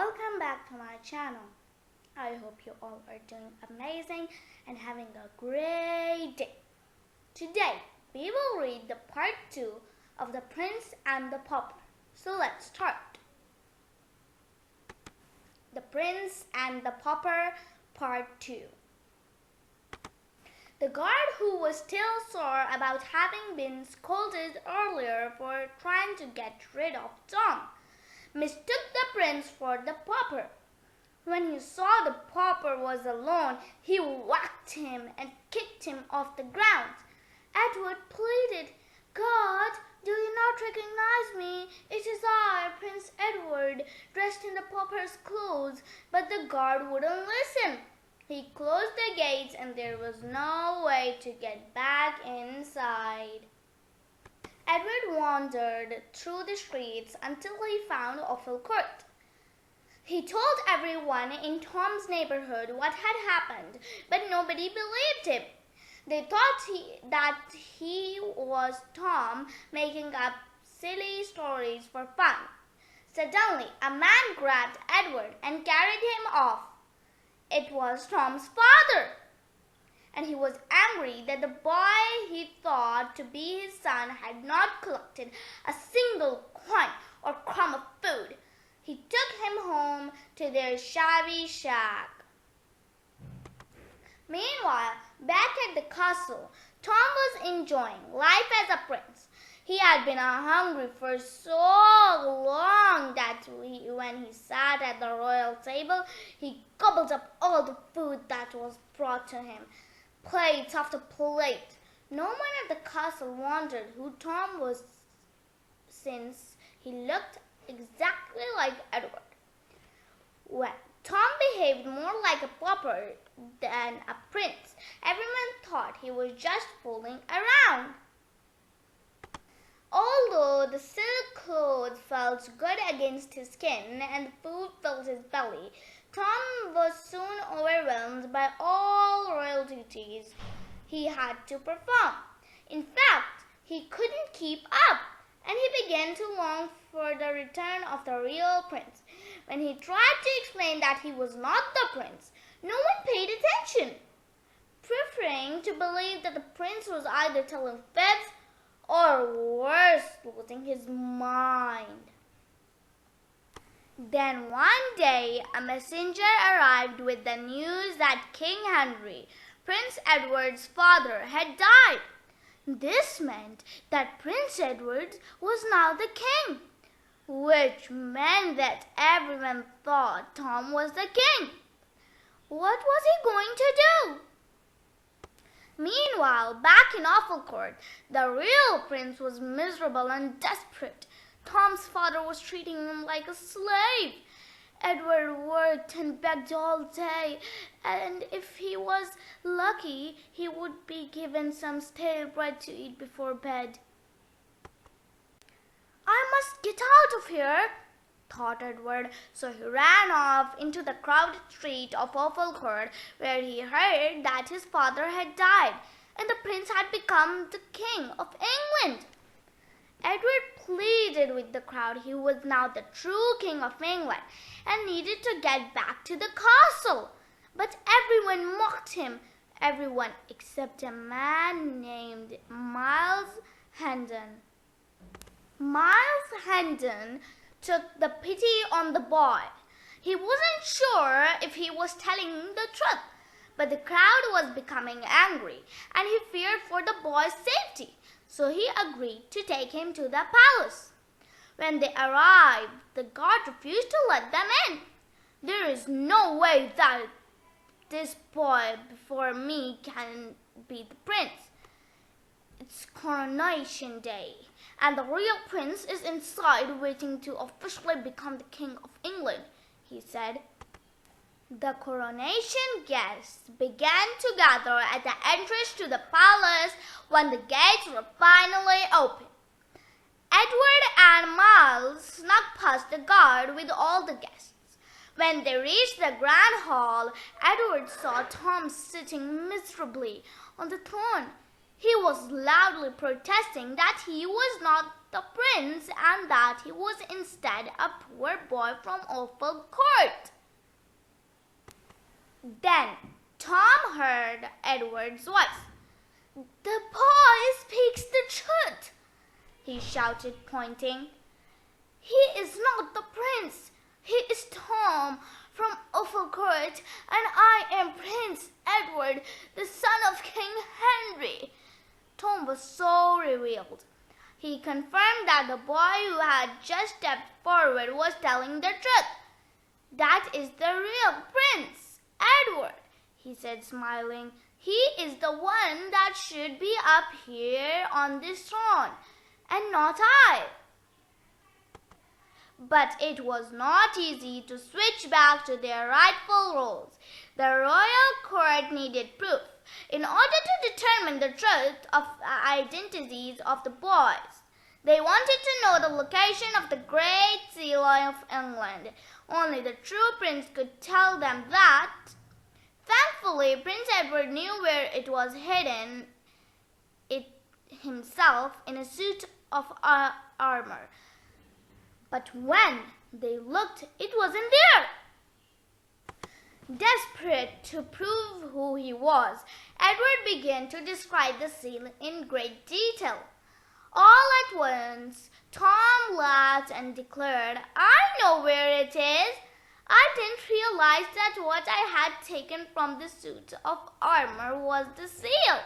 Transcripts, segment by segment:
welcome back to my channel. I hope you all are doing amazing and having a great day. Today we will read the part 2 of The Prince and the Pauper. So let's start. The Prince and the Pauper, part 2. The guard, who was still sore about having been scolded earlier for trying to get rid of Tom, mistook the prince for the pauper. When he saw the pauper was alone, he whacked him and kicked him off the ground. Edward pleaded, "God, do you not recognize me? It is I, Prince Edward, dressed in the pauper's clothes." But the guard wouldn't listen. He closed the gates and there was no way to get back inside. Edward wandered through the streets until he found Offal Court. He told everyone in Tom's neighborhood what had happened, but nobody believed him. They thought that he was Tom making up silly stories for fun. Suddenly, a man grabbed Edward and carried him off. It was Tom's father, and he was angry that the boy he thought to be his son had not collected a single coin or crumb of food. He took him home to their shabby shack. Meanwhile, back at the castle, Tom was enjoying life as a prince. He had been hungry for so long that when he sat at the royal table, he gobbled up all the food that was brought to him, plates after plate. No one at the castle wondered who Tom was, since he looked exactly like Edward. When Tom behaved more like a pauper than a prince, everyone thought he was just fooling around. Although the silk clothes felt good against his skin and the food filled his belly, Tom was soon overwhelmed by all royal duties he had to perform. In fact, he couldn't keep up, and he began to long for the return of the real prince. When he tried to explain that he was not the prince, no one paid attention, preferring to believe that the prince was either telling fibs or worse, losing his mind. Then one day a messenger arrived with the news that King Henry, Prince Edward's father, had died. This meant that Prince Edward was now the king, which meant that everyone thought Tom was the king. What was he going to do? Meanwhile, back in Offal Court, the real prince was miserable and desperate. Tom's father was treating him like a slave. Edward worked and begged all day, and if he was lucky, he would be given some stale bread to eat before bed. "I must get out of here," thought Edward, so he ran off into the crowded street of Offal Court, where he heard that his father had died and the prince had become the king of England. Edward pleaded with the crowd he was now the true king of England and needed to get back to the castle. But everyone mocked him, everyone except a man named Miles Hendon. Miles Hendon took the pity on the boy. He wasn't sure if he was telling the truth, but the crowd was becoming angry and he feared for the boy's safety. So he agreed to take him to the palace. When they arrived, the guard refused to let them in. "There is no way that this boy before me can be the prince. It's coronation day, and the real prince is inside waiting to officially become the king of England," he said. The coronation guests began to gather at the entrance to the palace when the gates were finally opened. Edward and Miles snuck past the guard with all the guests. When they reached the grand hall, Edward saw Tom sitting miserably on the throne. He was loudly protesting that he was not the prince and that he was instead a poor boy from Awful Court. Then Tom heard Edward's voice. "The boy speaks the truth," he shouted, pointing. "He is not the prince. He is Tom from Awful Court, and I am Prince Edward, the son of King Henry." Tom was so revealed. He confirmed that the boy who had just stepped forward was telling the truth. "That is the real Prince Edward," he said, smiling. "He is the one that should be up here on this throne, and not I." But it was not easy to switch back to their rightful roles. The royal court needed proof in order to determine the truth of identities of the boys. They wanted to know the location of the Great Seal of England. Only the true prince could tell them that. Thankfully, Prince Edward knew where it was hidden himself in a suit of armor. But when they looked, it wasn't there. Desperate to prove who he was, Edward began to describe the seal in great detail. All at once, Tom laughed and declared, "I know where it is. I didn't realize that what I had taken from the suit of armor was the seal.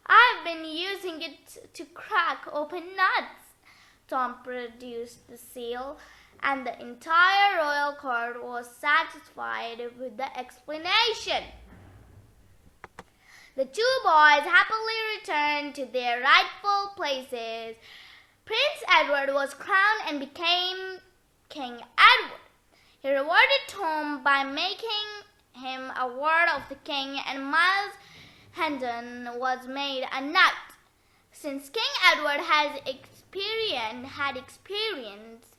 I've been using it to crack open nuts." Tom produced the seal, and the entire royal court was satisfied with the explanation. The two boys happily returned to their rightful places. Prince Edward was crowned and became King Edward. He rewarded Tom by making him a ward of the king, and Miles Hendon was made a knight. Since King Edward had experienced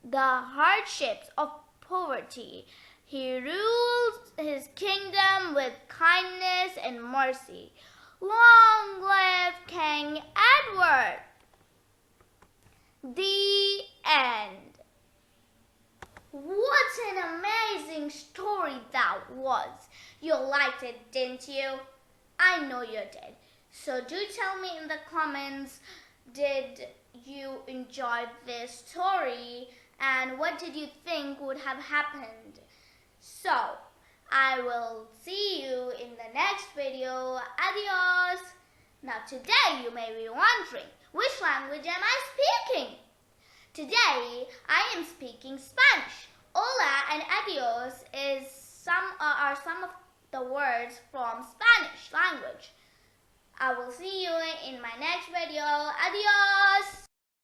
the hardships of poverty, he ruled his kingdom with kindness and mercy. Long live King Edward! The end. What an amazing story that was. You liked it, didn't you? I know you did. So do tell me in the comments, did you enjoy this story and what did you think would have happened? So, I will see you in the next video. Adios! Now today you may be wondering, which language am I speaking? Today I am speaking Spanish. Hola and adios are some of the words from Spanish language. I will see you in my next video. Adios!